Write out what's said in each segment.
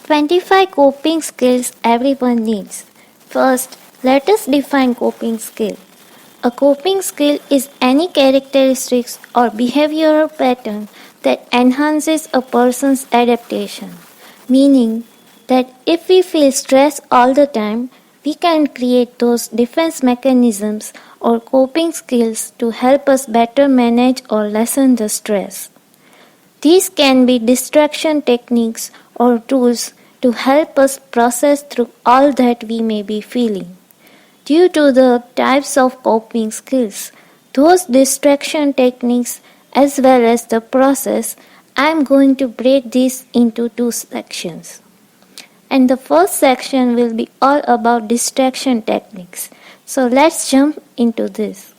25 coping skills everyone needs. First, let us define coping skill. A coping skill is any characteristics or behavioral pattern that enhances a person's adaptation, meaning that if we feel stress all the time, we can create those defense mechanisms or coping skills to help us better manage or lessen the stress. These can be distraction techniques or tools to help us process through all that we may be feeling. Due to the types of coping skills, those distraction techniques as well as the process, I am going to break these into two sections. And the first section will be all about distraction techniques. So let's jump into this.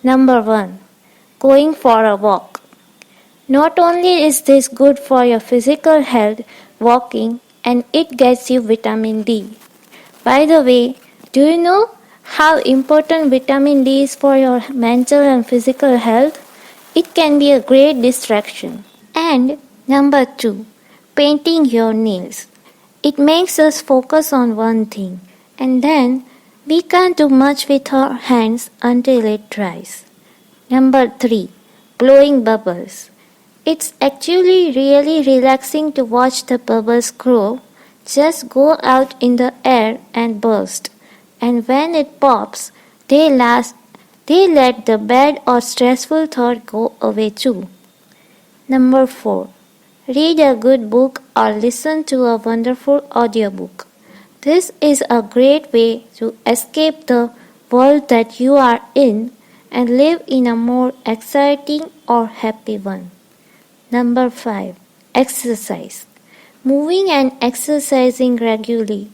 Number 1. Going for a walk. Not only is this good for your physical health, walking, and it gets you vitamin D. By the way, do you know how important vitamin D is for your mental and physical health? It can be a great distraction. And number 2, painting your nails. It makes us focus on one thing, and then we can't do much with our hands until it dries. Number 3, blowing bubbles. It's actually really relaxing to watch the bubbles grow. Just go out in the air and burst. And when it pops, they let the bad or stressful thought go away too. Number 4. Read a good book or listen to a wonderful audiobook. This is a great way to escape the world that you are in and live in a more exciting or happy one. Number 5. Exercise. Moving and exercising regularly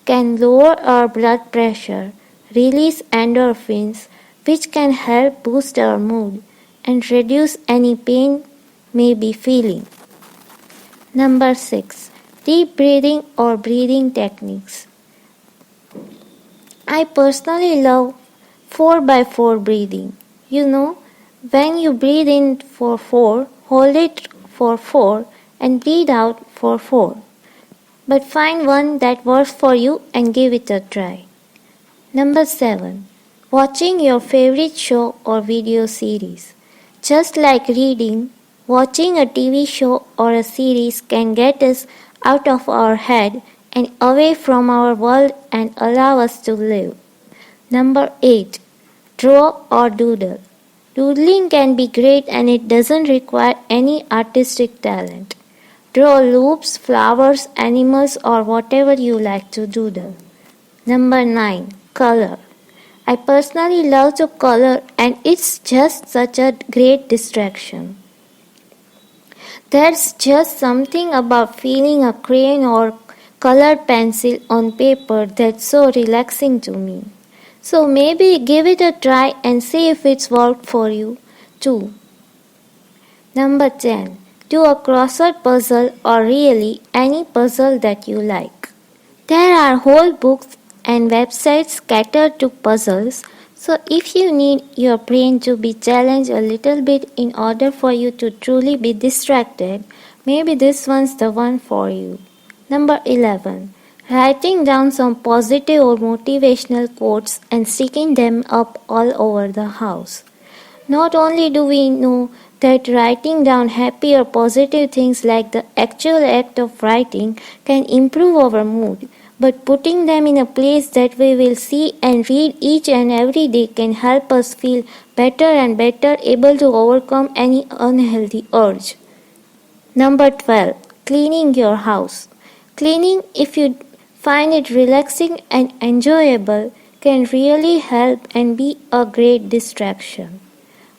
can lower our blood pressure, release endorphins, which can help boost our mood and reduce any pain may be feeling. Number 6. Deep breathing or breathing techniques. I personally love 4x4 breathing. You know, when you breathe in for 4, hold it for 4 and breathe out for 4. But find one that works for you and give it a try. Number 7. Watching your favorite show or video series. Just like reading, watching a TV show or a series can get us out of our head and away from our world and allow us to live. Number 8. Draw or doodle. Doodling can be great and it doesn't require any artistic talent. Draw loops, flowers, animals or whatever you like to doodle. Number 9. Color. I personally love to color and it's just such a great distraction. There's just something about feeling a crayon or colored pencil on paper that's so relaxing to me. So maybe give it a try and see if it's worked for you too. Number 10. Do a crossword puzzle or really any puzzle that you like. There are whole books and websites catered to puzzles, so if you need your brain to be challenged a little bit in order for you to truly be distracted, maybe this one's the one for you. Number 11. Writing down some positive or motivational quotes and sticking them up all over the house. Not only do we know that writing down happy or positive things like the actual act of writing can improve our mood, but putting them in a place that we will see and read each and every day can help us feel better and better able to overcome any unhealthy urge. Number 12. Cleaning your house. Cleaning, if you find it relaxing and enjoyable, can really help and be a great distraction.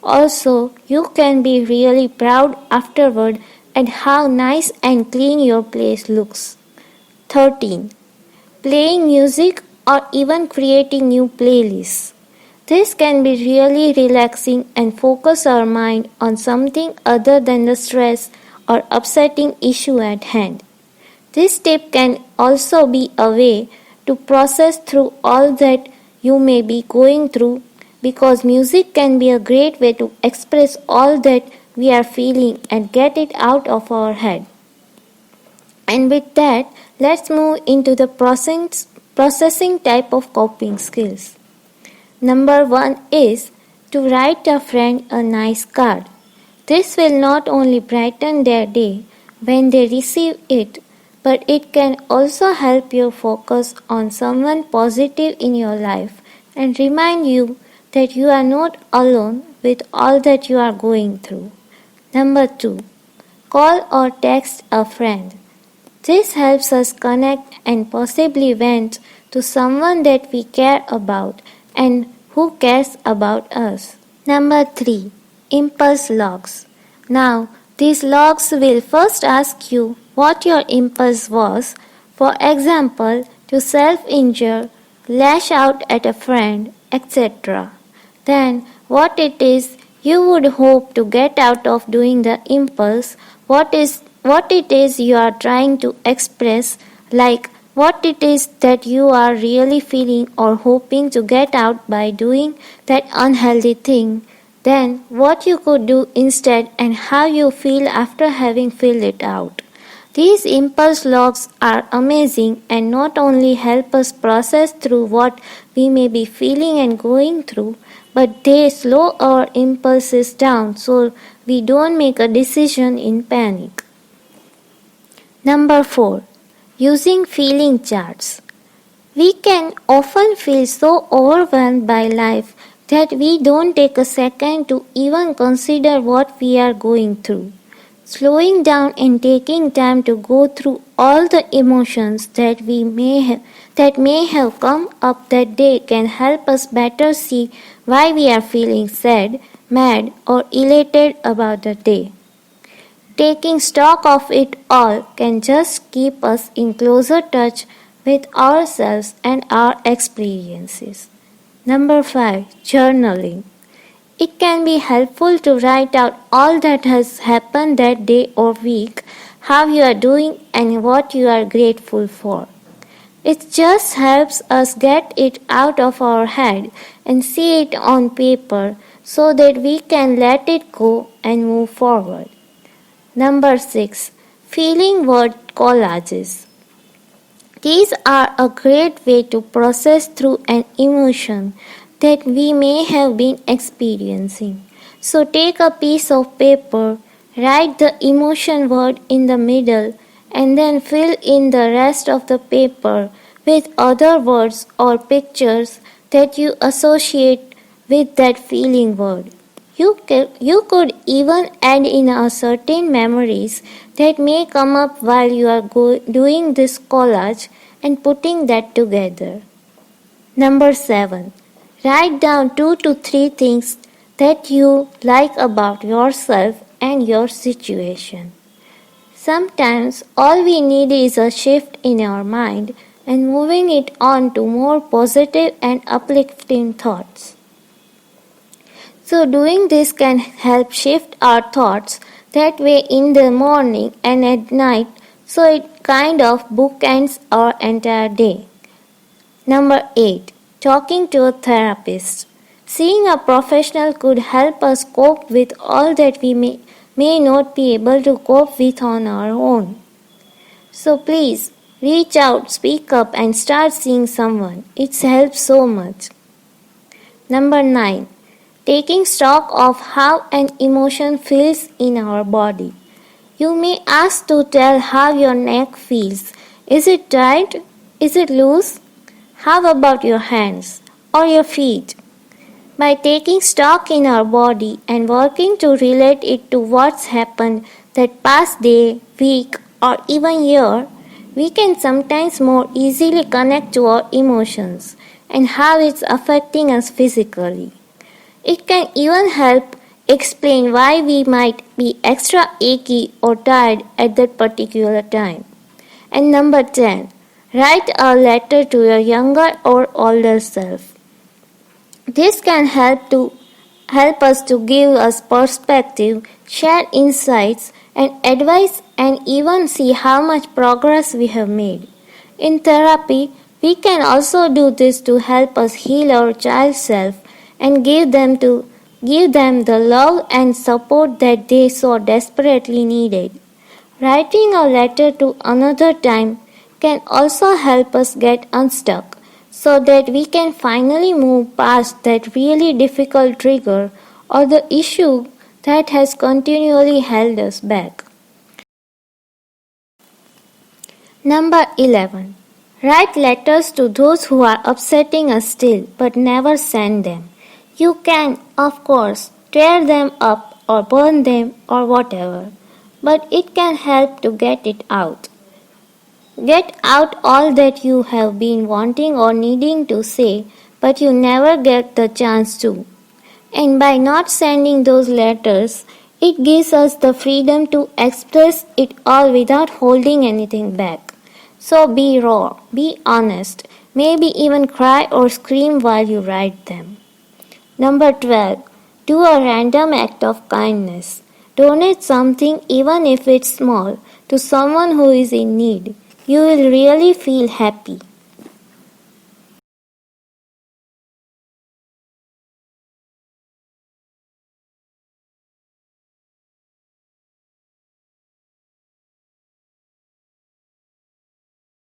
Also, you can be really proud afterward at how nice and clean your place looks. 13. Playing music or even creating new playlists. This can be really relaxing and focus our mind on something other than the stress or upsetting issue at hand. This tip can also be a way to process through all that you may be going through, because music can be a great way to express all that we are feeling and get it out of our head. And with that, let's move into the processing type of coping skills. Number 1 is to write a friend a nice card. This will not only brighten their day when they receive it, but it can also help you focus on someone positive in your life and remind you that you are not alone with all that you are going through. Number 2. Call or text a friend. This helps us connect and possibly vent to someone that we care about and who cares about us. Number 3. Impulse logs. Now, these logs will first ask you what your impulse was, for example, to self-injure, lash out at a friend, etc. Then, what it is you would hope to get out of doing the impulse, what it is you are trying to express, like what it is that you are really feeling or hoping to get out by doing that unhealthy thing, then what you could do instead and how you feel after having filled it out. These impulse logs are amazing and not only help us process through what we may be feeling and going through, but they slow our impulses down so we don't make a decision in panic. Number 4. Using feeling charts. We can often feel so overwhelmed by life that we don't take a second to even consider what we are going through. Slowing down and taking time to go through all the emotions that may have come up that day can help us better see why we are feeling sad, mad, or elated about the day. Taking stock of it all can just keep us in closer touch with ourselves and our experiences. Number 5. Journaling. It can be helpful to write out all that has happened that day or week, how you are doing, and what you are grateful for. It just helps us get it out of our head and see it on paper so that we can let it go and move forward. Number 6. Feeling word collages. These are a great way to process through an emotion that we may have been experiencing. So take a piece of paper, write the emotion word in the middle, and then fill in the rest of the paper with other words or pictures that you associate with that feeling word. You could even add in a certain memories that may come up while you are doing this collage and putting that together. Number 7. Write down 2 to 3 things that you like about yourself and your situation. Sometimes all we need is a shift in our mind and moving it on to more positive and uplifting thoughts. So doing this can help shift our thoughts that way in the morning and at night, so it kind of bookends our entire day. Number 8. Talking to a therapist. Seeing a professional could help us cope with all that we may not be able to cope with on our own. So please, reach out, speak up and start seeing someone. It helps so much. Number 9. Taking stock of how an emotion feels in our body. You may ask to tell how your neck feels. Is it tight? Is it loose? How about your hands or your feet? By taking stock in our body and working to relate it to what's happened that past day, week, or even year, we can sometimes more easily connect to our emotions and how it's affecting us physically. It can even help explain why we might be extra achy or tired at that particular time. And number 10, write a letter to your younger or older self. This can help us to give us perspective, share insights and advice and even see how much progress we have made. In therapy, we can also do this to help us heal our child self and give them the love and support that they so desperately needed. Writing a letter to another time can also help us get unstuck so that we can finally move past that really difficult trigger or the issue that has continually held us back. Number 11. Write letters to those who are upsetting us still, but never send them. You can, of course, tear them up or burn them or whatever, but it can help to get it out. Get out all that you have been wanting or needing to say, but you never get the chance to. And by not sending those letters, it gives us the freedom to express it all without holding anything back. So be raw, be honest, maybe even cry or scream while you write them. Number 12. Do a random act of kindness. Donate something, even if it's small, to someone who is in need. You will really feel happy.